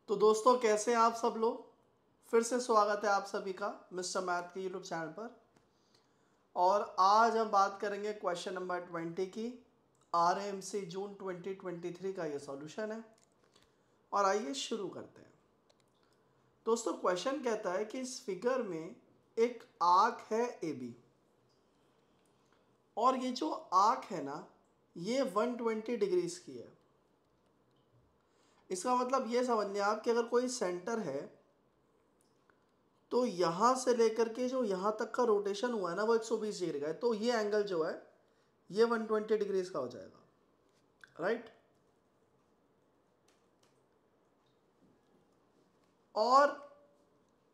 तो दोस्तों कैसे हैं आप सब लोग। फिर से स्वागत है आप सभी का मिस्टर मैथ के यूट्यूब चैनल पर। और आज हम बात करेंगे क्वेश्चन नंबर 20 की। आरएएमसी जून 2023 का ये सॉल्यूशन है। और आइए शुरू करते हैं। दोस्तों क्वेश्चन कहता है कि इस फिगर में एक आर्क है ए बी, और ये जो आर्क है ना ये 120 डिग्रीज की है। इसका मतलब ये समझ आप कि अगर कोई सेंटर है तो यहाँ से लेकर के जो यहाँ तक का रोटेशन हुआ है ना वो 120 डिग्री का है, तो ये एंगल जो है ये 120 डिग्रीज का हो जाएगा, राइट। और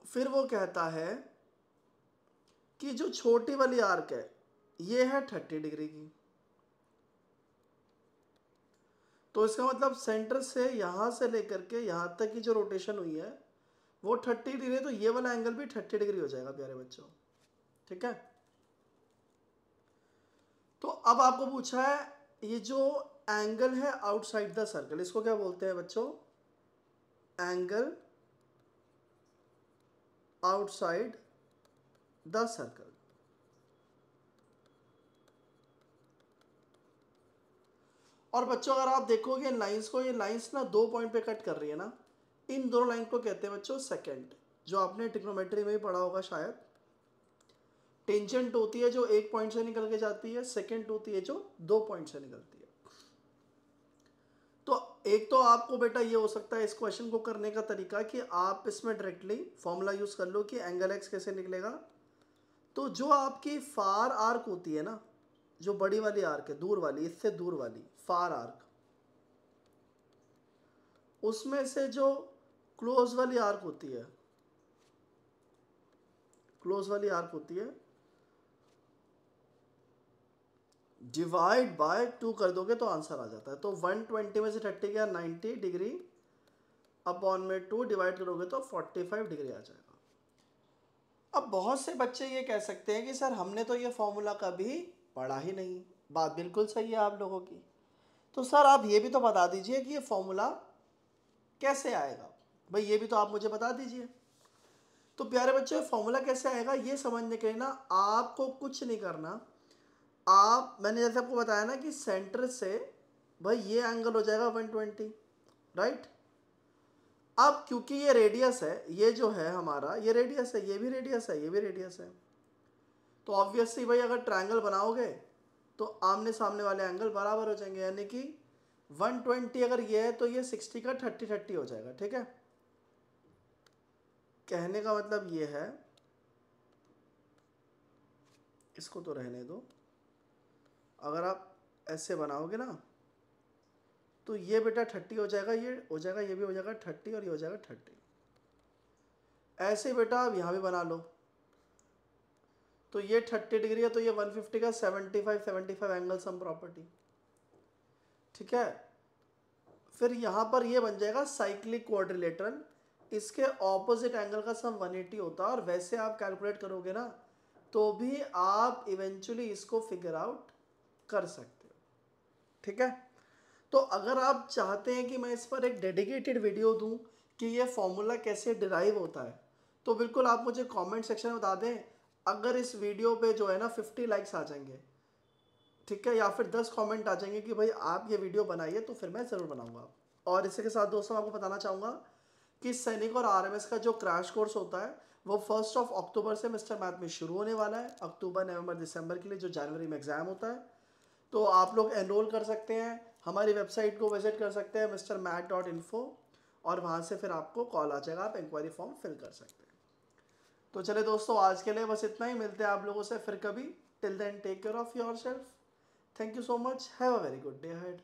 फिर वो कहता है कि जो छोटी वाली आर्क है ये है 30 डिग्री की। तो इसका मतलब सेंटर से यहाँ से लेकर के यहाँ तक की जो रोटेशन हुई है वो 30 डिग्री है, तो ये वाला एंगल भी 30 डिग्री हो जाएगा प्यारे बच्चों, ठीक है। तो अब आपको पूछा है ये जो एंगल है आउटसाइड द सर्कल, इसको क्या बोलते हैं बच्चों? Angle outside the circle. और बच्चों अगर आप देखोगे लाइंस को, ये लाइंस ना दो पॉइंट पे कट कर रही है ना, इन दोनों लाइन को कहते हैं बच्चों सेकेंड, जो आपने ट्रिग्नोमेट्री में भी पढ़ा होगा शायद। टेंजेंट होती है जो एक पॉइंट से निकल के जाती है, सेकेंड होती है जो दो पॉइंट से निकलती है। तो एक तो आपको बेटा ये हो सकता है इस क्वेश्चन को करने का तरीका कि आप इसमें डायरेक्टली फॉर्मूला यूज कर लो कि एंगल एक्स कैसे निकलेगा। तो जो आपकी फार आर्क होती है ना, जो बड़ी वाली आर्क है, दूर वाली, इससे दूर वाली फार आर्क, उसमें से जो क्लोज वाली आर्क होती है, क्लोज वाली आर्क होती है, डिवाइड बाय 2 कर दोगे तो आंसर आ जाता है। तो 120 में से 30 गया 90 डिग्री, अपॉन में 2 डिवाइड करोगे तो 45 डिग्री आ जाएगा। अब बहुत से बच्चे ये कह सकते हैं कि सर हमने तो ये फॉर्मूला कभी पढ़ा ही नहीं। बात बिल्कुल सही है आप लोगों की। तो सर आप ये भी तो बता दीजिए कि ये फॉर्मूला कैसे आएगा। भाई ये भी तो आप मुझे बता दीजिए। तो प्यारे बच्चों फॉर्मूला कैसे आएगा ये समझने के लिए ना आपको कुछ नहीं करना। मैंने जैसे आपको बताया ना कि सेंटर से भाई ये एंगल हो जाएगा 120, राइट। अब क्योंकि ये रेडियस है, ये जो है हमारा ये रेडियस है, ये भी रेडियस है, ये भी रेडियस है, तो ऑब्वियसली भाई अगर ट्रायंगल बनाओगे तो आमने सामने वाले एंगल बराबर हो जाएंगे। यानी कि 120 अगर ये है तो ये 60 का 30 हो जाएगा, ठीक है। कहने का मतलब ये है, इसको तो रहने दो, अगर आप ऐसे बनाओगे ना तो ये बेटा 30 हो जाएगा, ये हो जाएगा, ये भी हो जाएगा 30 और ये हो जाएगा 30। ऐसे बेटा आप यहाँ भी बना लो, तो ये 30 डिग्री है तो ये 150 का 75 एंगल सम प्रॉपर्टी, ठीक है। फिर यहाँ पर ये बन जाएगा साइक्लिक क्वाड्रिलेटरल, इसके ऑपोजिट एंगल का सम 180 होता है। और वैसे आप कैलकुलेट करोगे ना तो भी आप इवेंचुअली इसको फिगर आउट कर सकते हो, ठीक है। तो अगर आप चाहते हैं कि मैं इस पर एक डेडिकेटेड वीडियो दूं कि ये फॉर्मूला कैसे डिराइव होता है, तो बिल्कुल आप मुझे कमेंट सेक्शन में बता दें। अगर इस वीडियो पे जो है ना 50 लाइक्स आ जाएंगे, ठीक है, या फिर 10 कमेंट आ जाएंगे कि भाई आप ये वीडियो बनाइए, तो फिर मैं ज़रूर बनाऊंगा। और इसी के साथ दोस्तों आपको बताना चाहूँगा कि सैनिक और आरएमएस का जो क्रैश कोर्स होता है वो 1 अक्टूबर से मिस्टर मैथ में शुरू होने वाला है, अक्टूबर नवंबर दिसंबर के लिए, जो जनवरी में एग्जाम होता है। तो आप लोग एनरोल कर सकते हैं, हमारी वेबसाइट को विजिट कर सकते हैं mrmath.info, और वहाँ से फिर आपको कॉल आ जाएगा, आप इंक्वायरी फॉर्म फिल कर सकते हैं। तो चले दोस्तों आज के लिए बस इतना ही, मिलते हैं आप लोगों से फिर कभी। Till then take care of your self. Thank you so much, have a very good day ahead.